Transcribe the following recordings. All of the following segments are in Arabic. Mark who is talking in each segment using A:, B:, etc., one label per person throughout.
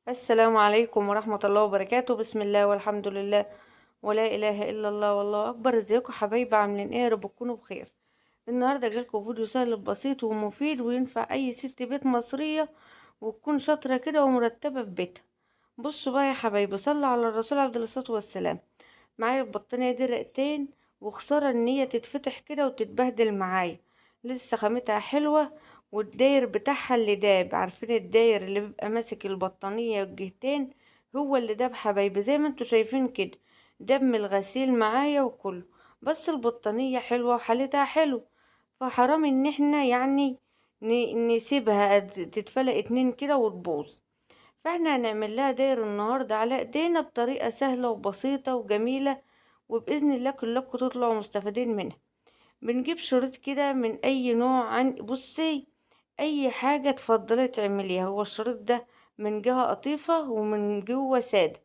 A: السلام عليكم ورحمة الله وبركاته. بسم الله والحمد لله ولا إله إلا الله والله أكبر. ازيكم حبايبي؟ عاملين ايه؟ يا رب تكونوا بخير. النهاردة جالكم فيديو سهل بسيط ومفيد وينفع أي ست بيت مصرية وتكون شاطرة كده ومرتبة في بيتها. بصوا بقى يا حبايبي، صلوا على الرسول عليه الصلاة والسلام. معايا البطانية دي رقتين، وخسارة ان هي تتفتح كده وتتبهدل معايا. لسه خامتها حلوة، والداير بتاعها اللي داب، عارفين الداير اللي بيبقى ماسك البطانية الجهتين؟ هو اللي داب حبايبي زي ما انتوا شايفين كده. داب من الغسيل معايا وكله. بس البطانية حلوة وحالتها حلو، فحرام ان احنا يعني نسيبها تتفلق اتنين كده وتبوظ. فاحنا هنعمل لها داير النهاردة على ايدينا بطريقة سهلة وبسيطة وجميلة، وبإذن الله كلكم تطلعوا مستفيدين منها. بنجيب شريط كده من اي نوع، عن بصي اي حاجة تفضلي تعمليها. هو الشريط ده من جهة قطيفة ومن جوه سادة.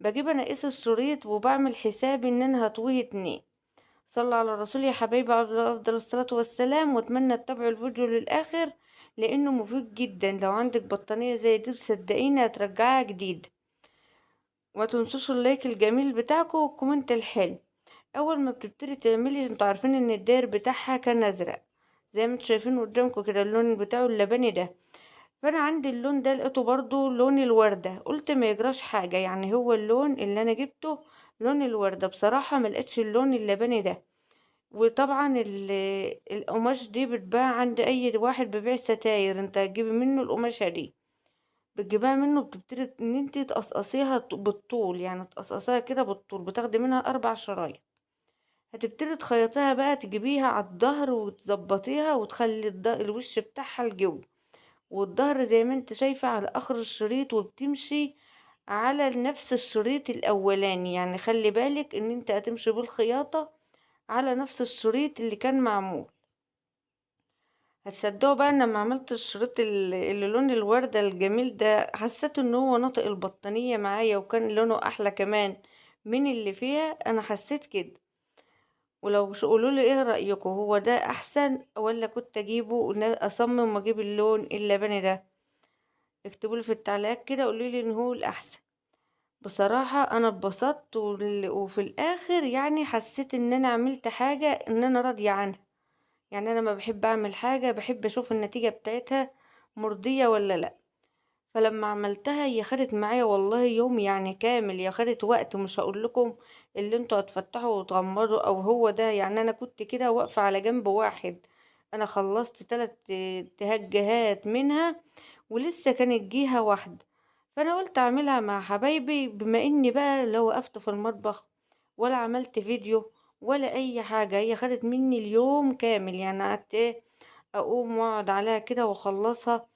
A: بجيب انا قيس الشريط وبعمل حسابي ان انا هطويه اتنين. صلى على الرسول يا حبايبي عليه افضل الصلاة والسلام، واتمنى تتابعوا الفيديو للاخر لانه مفيد جدا. لو عندك بطانية زي دي صدقيني هترجعها جديد. وما تنسوش اللايك الجميل بتاعكم والكومنت الحلو. اول ما بتبتدي تعملي، انتوا عارفين ان الداير بتاعها كان ازرق زي ما انتوا شايفين قدامكم كده، اللون بتاعه اللبني ده. فانا عندي اللون ده لقيته برضو لون الوردة، قلت ما يجراش حاجة، يعني هو اللون اللي انا جبته لون الوردة. بصراحة ما لقيتش اللون اللبني ده. وطبعا القماش دي بتباع عند اي واحد بيبيع ستاير، انت هتجيبي منه القماشة دي. بتجيبها منه، بتبتدي ان انت تقصقصيها بالطول، يعني تقصقصيها كده بالطول، بتاخدي منها 4 شرايط. هتبتدي تخيطيها بقى، تجيبيها على الظهر وتظبطيها وتخلي الوش بتاعها لجوه، والظهر زي ما انت شايفة على اخر الشريط، وبتمشي على نفس الشريط الاولاني. يعني خلي بالك ان انت هتمشي بالخياطة على نفس الشريط اللي كان معمول. هتصدقوا بقى ان لما عملت الشريط اللي لون الوردة الجميل ده، حسيت ان هو ناطق البطانية معايا، وكان لونه احلى كمان من اللي فيها. انا حسيت كده. ولو قولوا لي ايه رأيكم، هو ده احسن ولا كنت اجيبه اصمم واجيب اللون اللبني ده؟ اكتبوا لي في التعليقات كده، قولوا لي ان هو الاحسن. بصراحة انا اتبسطت، وفي الاخر يعني حسيت ان انا عملت حاجة ان انا راضية عنها. يعني انا ما بحب اعمل حاجة بحب اشوف النتيجة بتاعتها مرضية ولا لا. فلما عملتها هي خدت معايا والله يوم يعني كامل، هي خدت وقت مش هقول لكم اللي انتوا هتفتحوا وتغمضوا او هو ده. يعني انا كنت كده واقفة على جنب واحد، انا خلصت 3 جهات منها ولسه كانت جهة واحدة. فانا قلت اعملها مع حبايبي، بما اني بقى لو وقفت في المطبخ ولا عملت فيديو ولا اي حاجة. هي خدت مني اليوم كامل، يعني قعدت اقوم واقعد عليها كده واخلصها،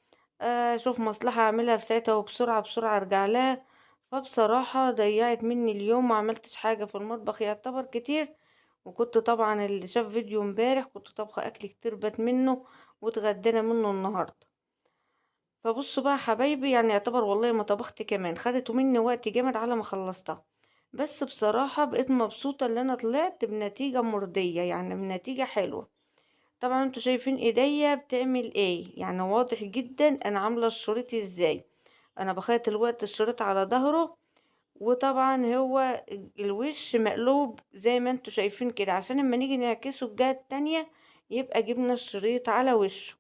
A: اشوف مصلحة اعملها في ساعتها وبسرعة بسرعة ارجع لها. فبصراحة ضيعت مني اليوم، ما عملتش حاجة في المطبخ يعتبر كتير. وكنت طبعا اللي شاف فيديو امبارح كنت طبخة اكل كتير بات منه واتغدينا منه النهاردة. فبصوا بقى حبايبي، يعني يعتبر والله ما طبخت كمان، خدته مني وقت جامد على ما خلصتها. بس بصراحة بقيت مبسوطة ان انا طلعت بنتيجة مرضية، يعني بنتيجة حلوة. طبعا انتوا شايفين ايديا بتعمل ايه، يعني واضح جدا انا عاملة الشريط ازاي. انا بخيط الوقت الشريط على ظهره، وطبعا هو الوش مقلوب زي ما انتوا شايفين كده، عشان لما نيجي نعكسه الجهة التانية يبقى جبنا الشريط على وشه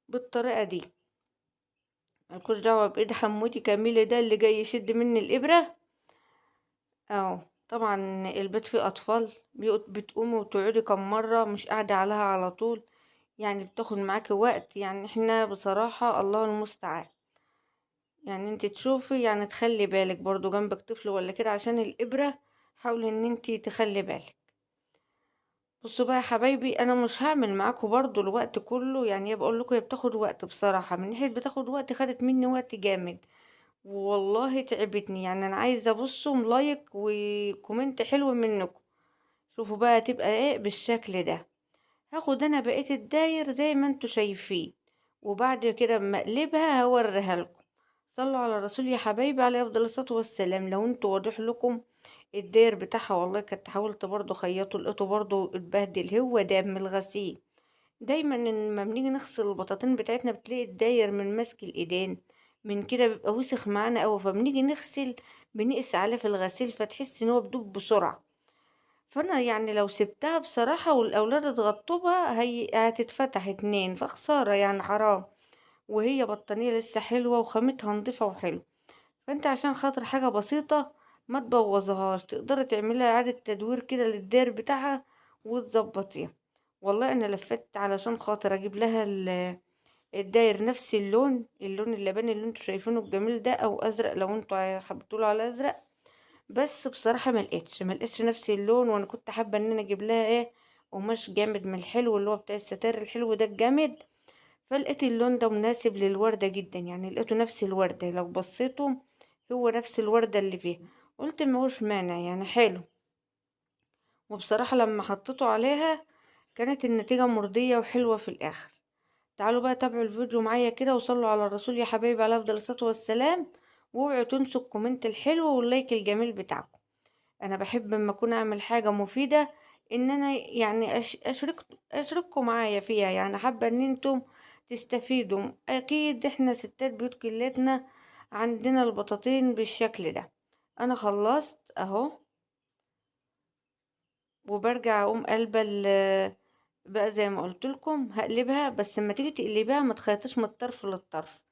A: بالطريقة دي. ملكوش دعوة بإيد حموتي كميلة ده اللي جاي يشد مني الإبرة. اهو طبعا البيت فيه أطفال، بتقومي وتقعدي كم مرة، مش قاعدة عليها على طول، يعني بتاخد معاكي وقت. يعني احنا بصراحة الله المستعان. يعني انت تشوفي، يعني تخلي بالك برضو جنبك طفل ولا كده عشان الإبرة، حاولي ان انت تخلي بالك. بصوا بقى يا حبايبي، انا مش هعمل معاكم برضو الوقت كله، يعني بقول لكم هي بتاخد وقت بصراحة، من ناحية بتاخد وقت خدت مني وقت جامد، والله تعبتني. يعني انا عايزة ابصوا لايك وكومنت حلو منكم. شوفوا بقى تبقى ايه بالشكل ده. هاخد انا بقية الداير زي ما انتوا شايفين، وبعد كده اما اقلبها هوريها لكم. صلوا على الرسول يا حبايبي عليه افضل الصلاة والسلام. لو انتوا واضح لكم الداير بتاعها، والله كنت حاولت برضو خيطه لقيته برضو اتبهدل، هو ده من الغسيل. دايما لما بنيجي نغسل البطاطين بتاعتنا بتلاقي الداير من ماسك الايدين، من كده بيبقى وسخ معانا أوي، فبنيجي نغسل بنقِس عليه في الغسيل فتحسي إن هو بيدوب بسرعة. فأنا يعني لو سِبتها بصراحة والأولاد اتغطّوا بها هتتفتح اتنين، فخسارة يعني حرام، وهي بطانية لسه حلوة وخامتها نضيفة وحلوة. فأنتِ عشان خاطر حاجة بسيطة ما تبوّظيهاش، تقدري تعملي لها إعادة تدوير كده للداير بتاعها وتضبّطيها. والله أنا لفّيت علشان خاطر أجيب لها الداير نفس اللون اللبني اللي أنتم شايفينه الجميل ده أو أزرق لو أنتم حابين تقولوا عليه أزرق، بس بصراحة ما لقيتش نفس اللون، وأنا كنت حابة إن أنا أجيب لها قماش جامد من الحلو اللي هو بتاع الستاير الحلو ده الجامد، فلقيت اللون ده مناسب للوردة جدًا، يعني لقيته نفس الوردة لو بصيتوا هو نفس الوردة اللي فيها، قُلت ما هوش مانع يعني حلو، وبصراحة لمّا حطيته عليها كانت النتيجة مرضية وحلوة في الآخر. تعالوا بقى تابعوا الفيديو معايا كده وصلوا على الرسول يا حبايبي عليه أفضل الصلاة والسلام، واوعوا تنسوا الكومنت الحلو واللايك الجميل بتاعكم. أنا باحب أمّا أكون أعمل حاجة مفيدة إن أنا يعني أشرككم معايا فيها، يعني حابة إن أنتم تستفيدوا. أكيد إحنا ستات بيوت كلّياتنا عندنا البطاطين بالشكل ده. أنا خلّصت أهو، وبارجع أقوم قالبة بقى زي ما قُلت لكم هاقلبها، بس أمّا تيجي تقلبيها ما تخيّطيش من الطرف للطرف.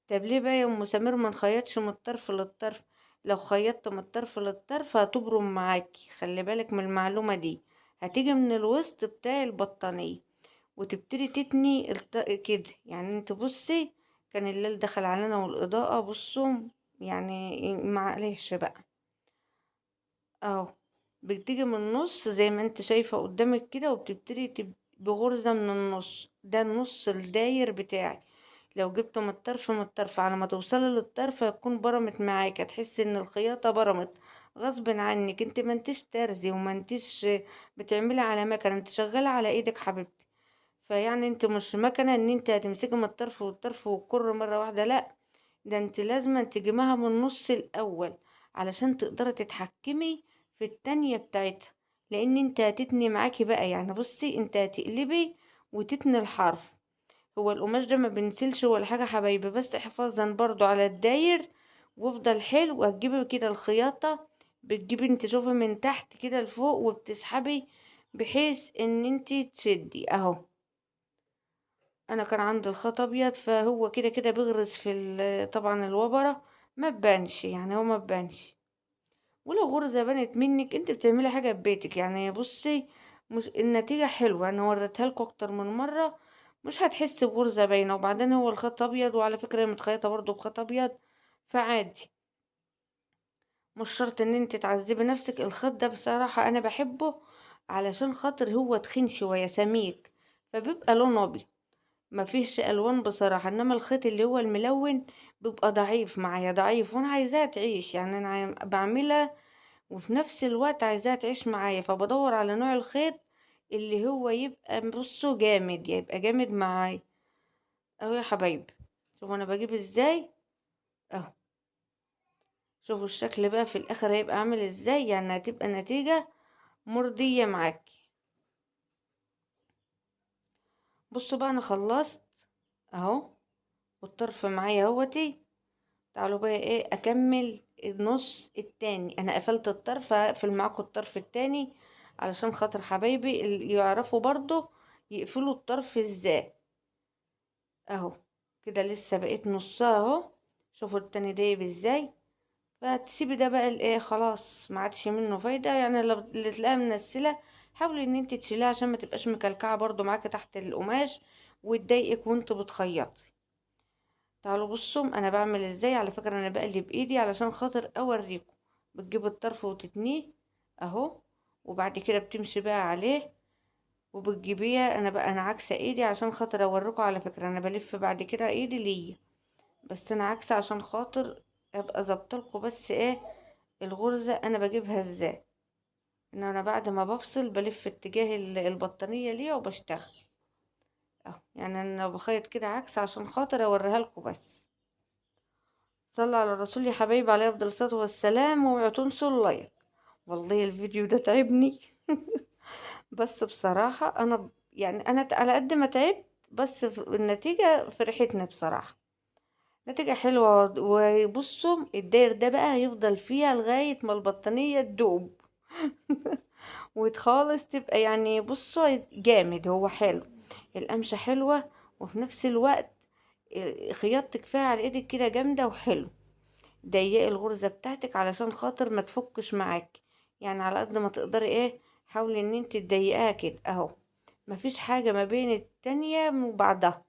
A: طب ليه بقى يا أم سمير ما نخيطش من الطرف للطرف؟ لو خيطت من الطرف للطرف هتبرم معاكي، خلي بالك من المعلومة دي. هتيجي من الوسط بتاع البطانية وتبتدي تتني كده، يعني انت بصي كان الليل دخل علينا والإضاءة بصوا، يعني معلش بقى اهو. بتيجي من النص زي ما انت شايفة قدامك كده وبتبتدي بغرزة من النص، ده النص الداير بتاعي. لو جبته من الطرف على ما توصلي للطرف هتكون برمت معاك، هتحسي ان الخياطة برمت غصب عنك. انت ما انتش ترزي وما انتش بتعملي على مكنة، انت شغالة على ايدك حبيبتي. فيعني انت مش مكنة ان انت هتمسكي من الطرف والطرف والكر مرة واحدة، لا، ده انت لازم تجيبها من النص الاول علشان تقدري تتحكمي في التانية بتاعتها، لان انت هتتني معاكي بقى. يعني بصي انت هتقلبي وتتني الحرف. هو القماش ده ما بنسلش ولا حاجة حبايبي، بس حفاظا برضو على الداير وافضل حلو. هتجيبي كده الخياطة، بتجيبي انت شوفي من تحت كده لفوق وبتسحبي بحيث ان انت تشدي اهو. انا كان عندي الخط ابيض فهو كده كده بيغرز في طبعا الوبرة ما تبانش، يعني هو ما تبانش. ولو غرزة بانت منك انت بتعملي حاجة ببيتك، يعني بصي مش النتيجة حلوة، انا وريتها لكم اكتر من مرة، مش هتحسي بغرزة باينة. وبعدين هو الخط ابيض، وعلى فكرة هي متخيطة برضو بخط ابيض، فعادي مش شرط ان انت تعذبي نفسك. الخط ده بصراحة انا بحبه علشان خاطر هو تخين شوية سميك، فبيبقى لونه ابيض ما فيش الوان بصراحة. انما الخيط اللي هو الملون بيبقى ضعيف معايا ضعيف، وانا عايزاها تعيش، يعني انا بعملها وفي نفس الوقت عايزاها تعيش معايا، فبدور على نوع الخيط اللي هو يبقى بصوا جامد، يبقى جامد معايا اهو يا حبايبي. شوفوا انا بجيب ازاي اهو، شوفوا الشكل بقى في الاخر هيبقى عامل ازاي، يعني هتبقى نتيجة مرضية معاكي. بصوا بقى انا خلصت اهو، والطرف معايا اهوتي. تعالوا بقى اكمل النص التاني. انا قفلت الطرف، هقفل معاكم الطرف التاني علشان خاطر حبايبي اللي يعرفوا برضو يقفلوا الطرف ازاي اهو. كده لسه بقيت نصها اهو، شوفوا التاني دايب ازاي. فتسيبي ده بقى خلاص ما عادش منه فايدة، يعني لو اللي تلاقيها منسلة حاولي ان انت تشيليها عشان ما تبقاش مكلكعة برضو معاكي تحت القماش وتضايقك وانت بتخيطي. تعالوا بصوا انا بعمل ازاي، على فكرة انا بقلب ايدي علشان خاطر اوريكم. بتجيب الطرف وتتنيه اهو، وبعد كده بتمشي بقى عليه وبتجيبيها. انا عكسه ايدي عشان خاطر اوريكم، على فكرة انا بلف بعد كده ايدي ليا، بس انا عكسه عشان خاطر ابقى ظابطلكوا بس الغرزة انا بجيبها ازاي. ان انا بعد ما بفصل بلف اتجاه البطانية ليا وبشتغل اهو. يعني انا بخيط كده عكس عشان خاطر اوريها لكم بس. صلى على الرسول يا حبايبي عليه افضل الصلاه والسلام، واوعوا تنسوا اللايك. والله الفيديو ده تعبني بس بصراحه انا يعني انا على قد ما تعبت بس النتيجه فرحتني بصراحه. نتيجة حلوة. وبصوا الداير ده بقى هيفضل فيها لغاية ما البطانية تدوب وتخالص تبقى، يعني بصوا جامد، هو حلو، القمشة حلوة، وفي نفس الوقت خياطتك فيها على ايدك كده جامدة وحلو. ضيقي الغرزة بتاعتك علشان خاطر ما تفكش معاك، يعني على قد ما تقدري حاولي ان انت تضيقيها كده اهو، مفيش حاجة ما بين التانية وبعضها.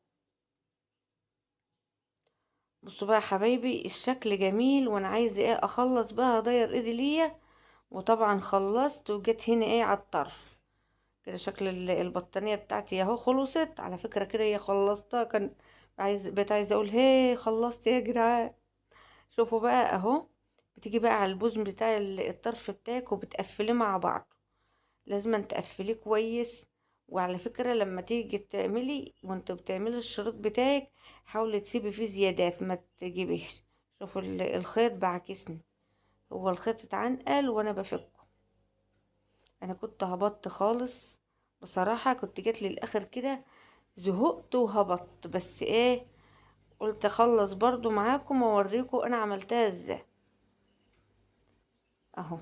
A: بصوا بقى يا حبايبي الشكل جميل، وانا عايزة اخلص بقى هداير ايدي ليا. وطبعا خلصت وجيت هنا على الطرف كده، شكل البطانية بتاعتي اهو خلصت. على فكرة كده هي خلصتها، كان عايزة اقول هي خلصت يا جدعان. شوفوا بقى اهو، بتيجي بقى على البوز بتاع الطرف بتاعك وبتقفليه مع بعض، لازم تقفليه كويس. وعلى فكرة لما تيجي تعملي وانت بتعملي الشريط بتاعك، حاولي تسيبي فيه زيادات ما تجيبيش. شوفوا الخيط بعكسني، هو الخيط اتعنقل وانا بفكه. انا كنت هبطت خالص بصراحة، كنت جات لي الاخر كده زهقت وهبطت، بس قلت اخلص برضو معاكم واوريكم انا عملتها ازاي اهو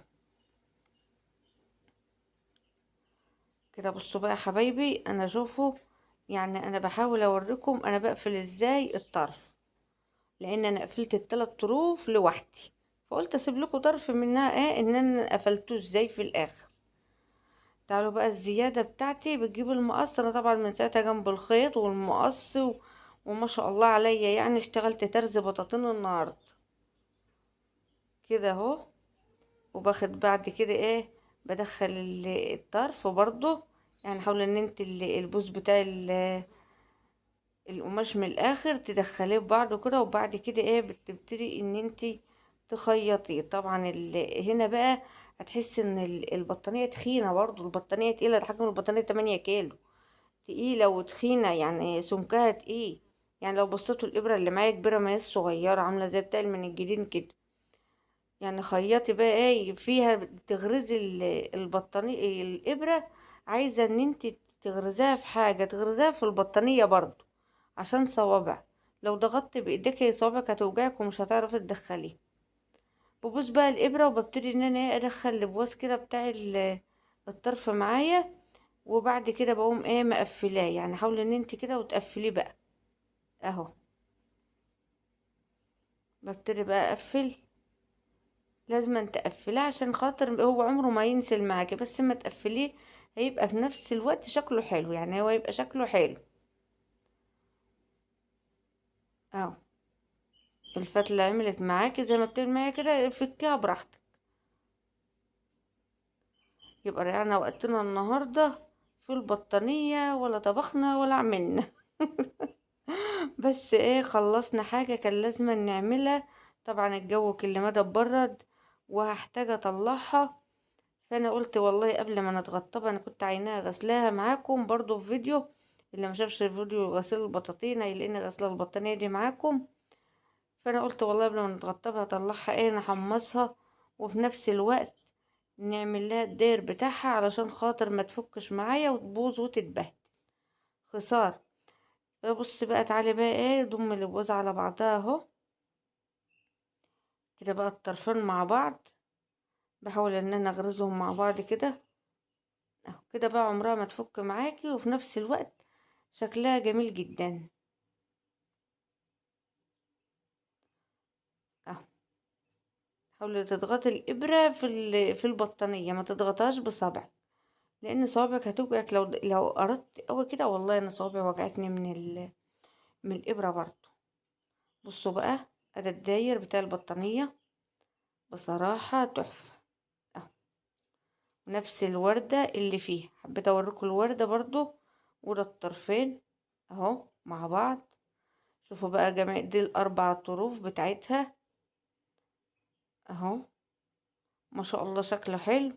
A: كده. بصوا بقى يا حبايبي، انا شوفوا، يعني انا بحاول اوريكم انا بقفل ازاي الطرف، لان انا قفلت الثلاث طروف لوحدي، فقلت اسيب لكم طرف منها ان انا قفلته ازاي في الاخر. تعالوا بقى الزيادة بتاعتي بتجيب المقص، انا طبعا من ساعتها جنب الخيط والمقص وما شاء الله عليا، يعني اشتغلت ترز بطاطين النهارده كده اهو. وباخد بعد كده بدخل الطرف برضو، يعني حاول ان انت البوز بتاع القماش من الاخر تدخليه ببعضه كده، وبعد كده بتبتدي ان انت تخيطي. طبعا هنا بقى هتحسي ان البطانية تخينة، برضو البطانية تقيلة، ده حجم البطانية 8 كيلو، تقيلة وتخينة، يعني سمكها تقيل. يعني لو بصيتوا الإبرة اللي معايا كبيرة، ما هي صغيرة عاملة زي بتاع من الجديد كده. يعني خيطي بقى فيها تغرزي البطانية الإبرة، عايزة ان انت تغرزيها في حاجة، تغرزيها في البطانية برضو عشان صوابع. لو ضغطت بايديك صوابعك هتوجعك ومش هتعرفي تدخليه. ببوس بقى الإبرة وببتدي ان انا ادخل البواس كده بتاع الطرف معايا، وبعد كده بقوم مقفلاه. يعني حاولي ان انت كده وتقفليه بقى اهو. ببتدي بقى اقفل، لازم تقفليه عشان خاطر هو عمره ما ينسل معاكي، بس ما تقفليه هيبقى في نفس الوقت شكله حلو، يعني هو يبقى شكله حلو اهو. الفتلة عملت معاكي زي ما بتعمل معايا كده، فكيها براحتك. يبقى رجعنا وقتنا النهاردة في البطانية، ولا طبخنا ولا عملنا بس خلصنا حاجة كان لازم نعملها. طبعا الجو كل مدى برد وهحتاج اطلعها، فانا قلت والله قبل ما نتغطى انا كنت عيناها غسلاها معاكم برضو في فيديو، اللي ما شافش الفيديو غسيل البطاطين هيلاقيني غسله البطانيه دي معاكم. فانا قلت والله قبل ما نتغطى هطلعها نحمصها، وفي نفس الوقت نعمل لها الداير بتاعها علشان خاطر ما تفكش معايا وتبوظ وتتبهدل خسار. بص بقى تعالي بقى ضم الابواز على بعضها اهو كده بقى الطرفين مع بعض، بحاول ان انا اغرزهم مع بعض كده اهو كده بقى، عمرها ما تفك معاكي وفي نفس الوقت شكلها جميل جدا اهو. حاولي تضغطي الابره في البطانيه، ما تضغطهاش بصبعك، لان صوابعك هتوجعك لو اردت قوي كده. والله انا صوابعي وجعتني من الابره برضو. بصوا بقى ادي الداير بتاع البطانيه بصراحه تحفه اهو، نفس الورده اللي فيها. حبيت اوريكم الورده برضو، وده الطرفين اهو مع بعض. شوفوا بقى جميع دي الاربع طروف بتاعتها اهو، ما شاء الله شكله حلو.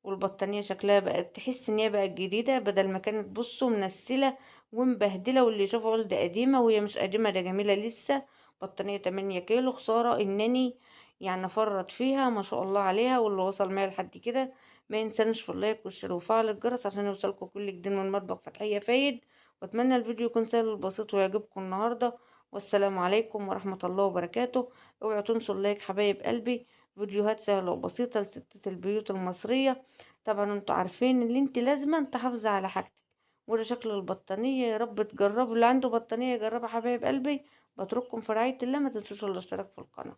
A: والبطانية شكلها بقى تحس ان هي بقت جديدة، بدل ما كانت بصوا منسلة ومبهدلة، واللي يشوفها يقول ده قديمة، وهي مش قديمة، ده جميلة لسه. بطانية 8 كيلو، خسارة انني يعني فرط فيها، ما شاء الله عليها. واللي وصل معايا لحد كده ما ينسانش في اللايك والشير وفعل الجرس عشان يوصلكم كل جديد من مطبخ فتحية فايد. واتمنى الفيديو يكون سهل وبسيط ويعجبكم النهاردة. والسلام عليكم ورحمة الله وبركاته. اوعوا تنسوا اللايك حبايب قلبي. فيديوهات سهلة وبسيطة لستات البيوت المصرية. طبعا انتوا عارفين ان انت لازم تحافظي على حاجتك. وده شكل البطانية، يا رب تجربوا، اللي عنده بطانية يجربها حبايب قلبي. بترككم في رعاية الله، ما تنسوش الاشتراك في القناة.